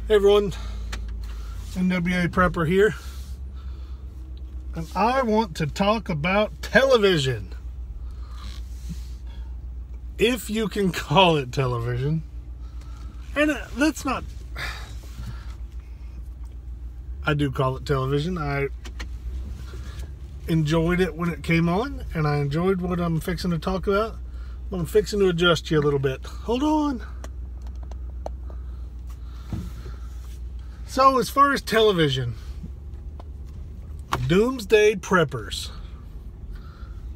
Hey everyone, NWA Prepper here, and I want to talk about television. If you can call it television, and that's not, I do call it television. I enjoyed it when it came on, and I enjoyed what I'm fixing to talk about, but I'm fixing to adjust you a little bit. Hold on. So as far as television, Doomsday Preppers.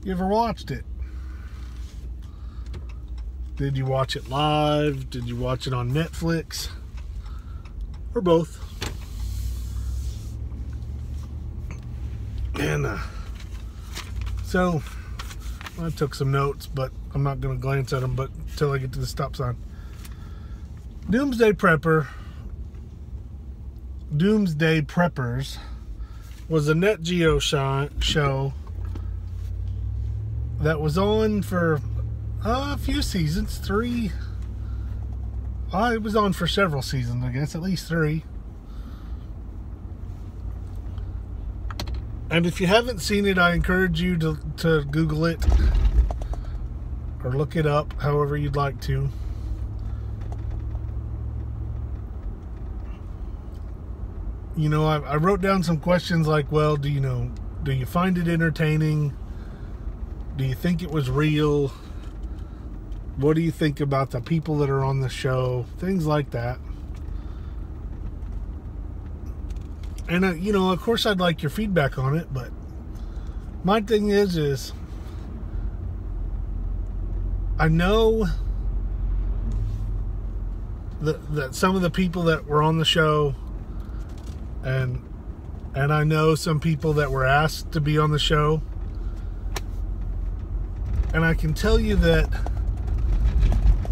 You ever watched it? Did you watch it live? Did you watch it on Netflix? Or both? And so I took some notes, but I'm not going to glance at them but until I get to the stop sign. Doomsday Preppers was a Net Geo show that was on for a few seasons. It was on for several seasons, I guess, at least 3. And if you haven't seen it, I encourage you to Google it or look it up, however you'd like to. You know, I wrote down some questions like, well, do you find it entertaining? Do you think it was real? What do you think about the people that are on the show? Things like that. And, you know, of course I'd like your feedback on it, but my thing is I know that some of the people that were on the show, and I know some people that were asked to be on the show, and I can tell you that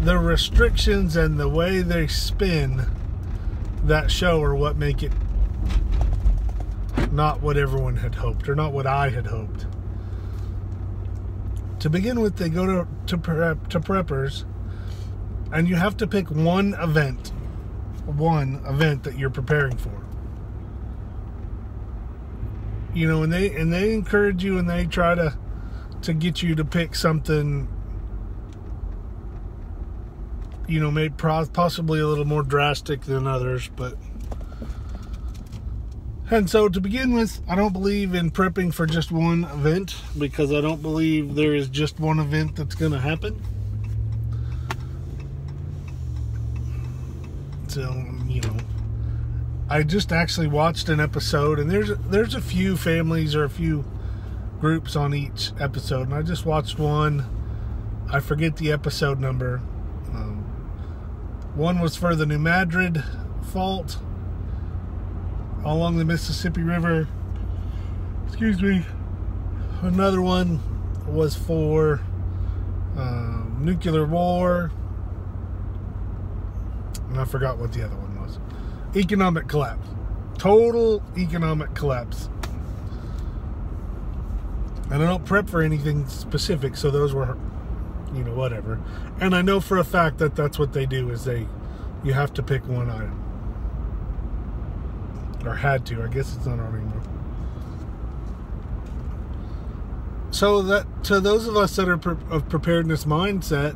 the restrictions and the way they spin that show are what make it not what everyone had hoped, or not what I had hoped. To begin with, they go to preppers, and you have to pick one event that you're preparing for. You know, and they encourage you, and they try to get you to pick something, you know, maybe possibly a little more drastic than others, but. And so to begin with, I don't believe in prepping for just one event, because I don't believe there is just one event that's going to happen. So, you know, I just actually watched an episode, and there's a few families or a few groups on each episode, and I just watched one. I forget the episode number. One was for the New Madrid fault along the Mississippi River. Excuse me. Another one was for nuclear war. And I forgot what the other one was. Economic collapse. Total economic collapse. And I don't prep for anything specific, so those were, you know, whatever. And I know for a fact that that's what they do, is you have to pick one item. Or had to. I guess it's not on anymore. So that, to those of us that are of preparedness mindset,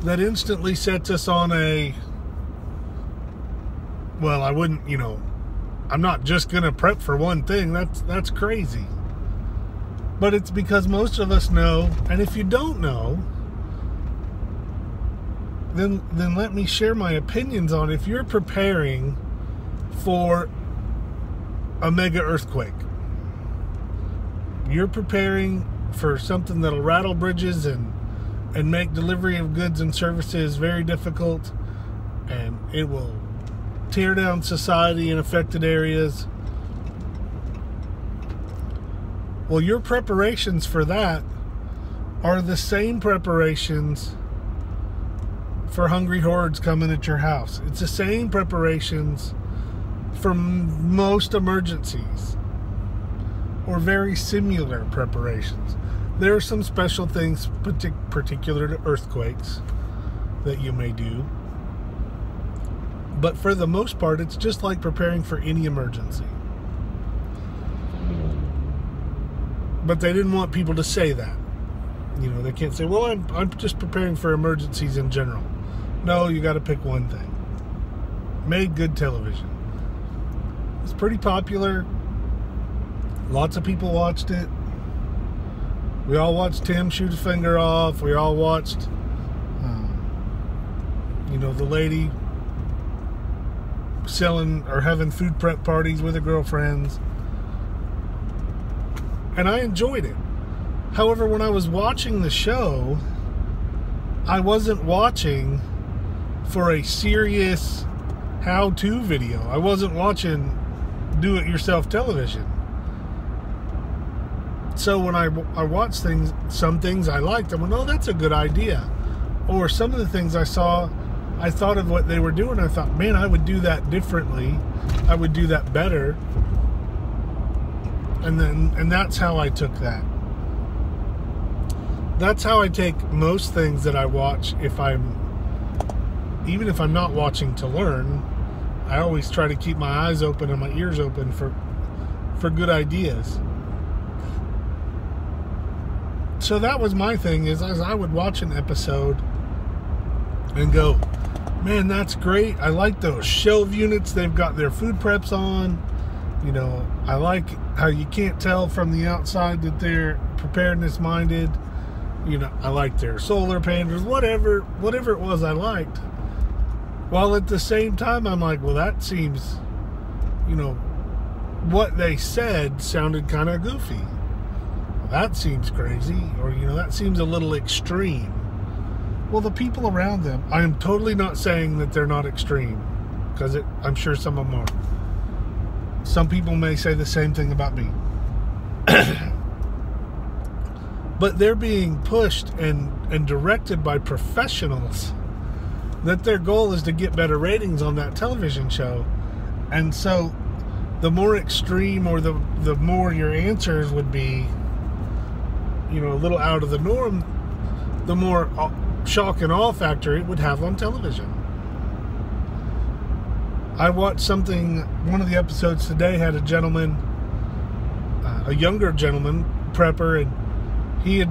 that instantly sets us on a, well, I wouldn't, you know, I'm not just going to prep for one thing. That's crazy. But it's because most of us know, and if you don't know, then let me share my opinions on if you're preparing for a mega earthquake. You're preparing for something that'll rattle bridges and make delivery of goods and services very difficult, and it will tear down society in affected areas. Well, your preparations for that are the same preparations for hungry hordes coming at your house. It's the same preparations for most emergencies, or very similar preparations. There are some special things particular to earthquakes that you may do. But for the most part, it's just like preparing for any emergency. But they didn't want people to say that. You know, they can't say, well, I'm just preparing for emergencies in general. No, you got to pick one thing. Made good television. It's pretty popular. Lots of people watched it. We all watched Tim shoot his finger off. We all watched, the lady selling or having food prep parties with her girlfriends. And I enjoyed it. However, when I was watching the show, I wasn't watching for a serious how-to video. I wasn't watching do-it-yourself television. So when I watched things, some things I liked, I went, oh, that's a good idea. Or some of the things I saw, I thought of what they were doing. I thought, man, I would do that differently. I would do that better. And that's how I took that. That's how I take most things that I watch. Even if I'm not watching to learn, I always try to keep my eyes open and my ears open for good ideas. So that was my thing, is as I would watch an episode and go, man, that's great. I like those shelf units. They've got their food preps on. You know, I like how you can't tell from the outside that they're preparedness minded. You know, I like their solar panels, whatever it was I liked. While at the same time, I'm like, well, that seems, what they said sounded kind of goofy. Well, that seems crazy, or, that seems a little extreme. Well, the people around them, I am totally not saying that they're not extreme, because I'm sure some of them are. Some people may say the same thing about me. But they're being pushed and directed by professionals that their goal is to get better ratings on that television show. And so the more extreme, or the more your answers would be, a little out of the norm, the more shock and awe factor it would have on television. I watched one of the episodes today had a gentleman, a younger gentleman, prepper, and he had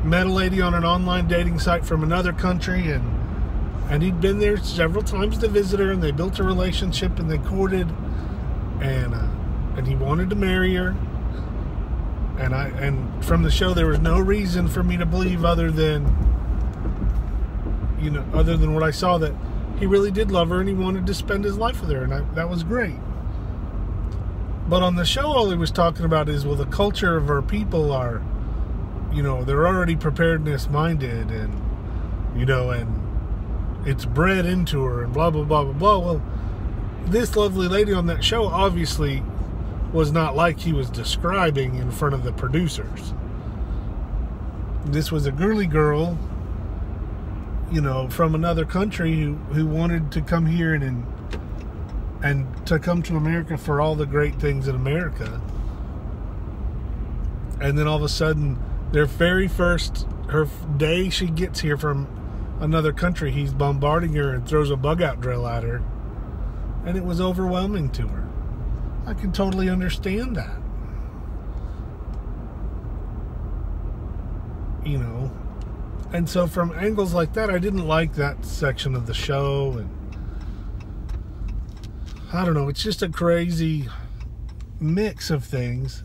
met a lady on an online dating site from another country, and he'd been there several times to visit her, and they built a relationship, and they courted, and he wanted to marry her. And from the show, there was no reason for me to believe other than what I saw, that he really did love her and he wanted to spend his life with her, and that was great. But on the show, all he was talking about is, well, the culture of our people are, they're already preparedness minded, and and it's bred into her, and blah, blah, blah, blah, blah. Well, this lovely lady on that show obviously was not like he was describing in front of the producers. This was a girly girl, from another country who wanted to come here and to come to America for all the great things in America. And then all of a sudden, her day she gets here from another country, he's bombarding her and throws a bug out drill at her. And it was overwhelming to her. I can totally understand that. And so from angles like that, I didn't like that section of the show. And I don't know, it's just a crazy mix of things.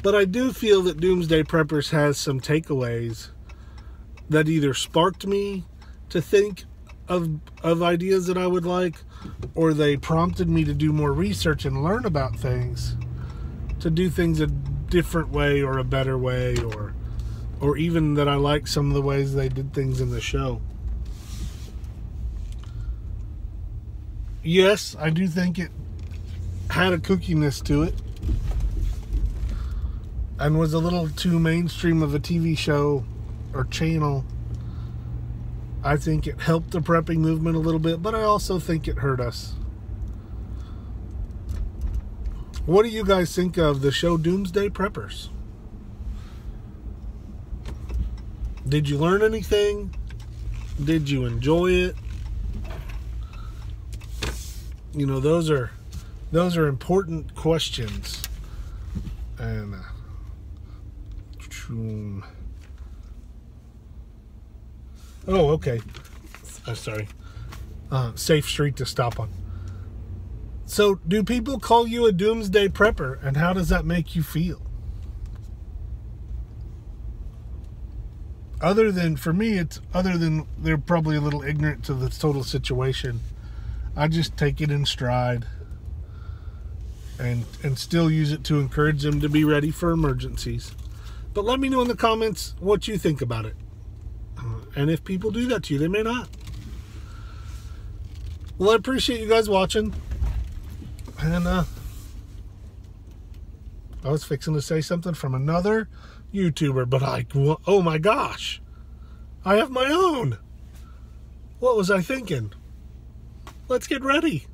But I do feel that Doomsday Preppers has some takeaways that either sparked me to think of ideas that I would like, or they prompted me to do more research and learn about things, to do things a different way or a better way, or even that I like some of the ways they did things in the show. Yes, I do think it had a kookiness to it, and was a little too mainstream of a TV show or channel. I think it helped the prepping movement a little bit, but I also think it hurt us. What do you guys think of the show Doomsday Preppers? Did you learn anything? Did you enjoy it? You know, those are important questions. And oh, okay. Sorry. Safe street to stop on. So, do people call you a doomsday prepper, and how does that make you feel? For me, it's other than they're probably a little ignorant to the total situation. I just take it in stride and still use it to encourage them to be ready for emergencies. But let me know in the comments what you think about it. And if people do that to you, they may not. Well, I appreciate you guys watching. And I was fixing to say something from another YouTuber, but oh my gosh, I have my own. What was I thinking? Let's get ready.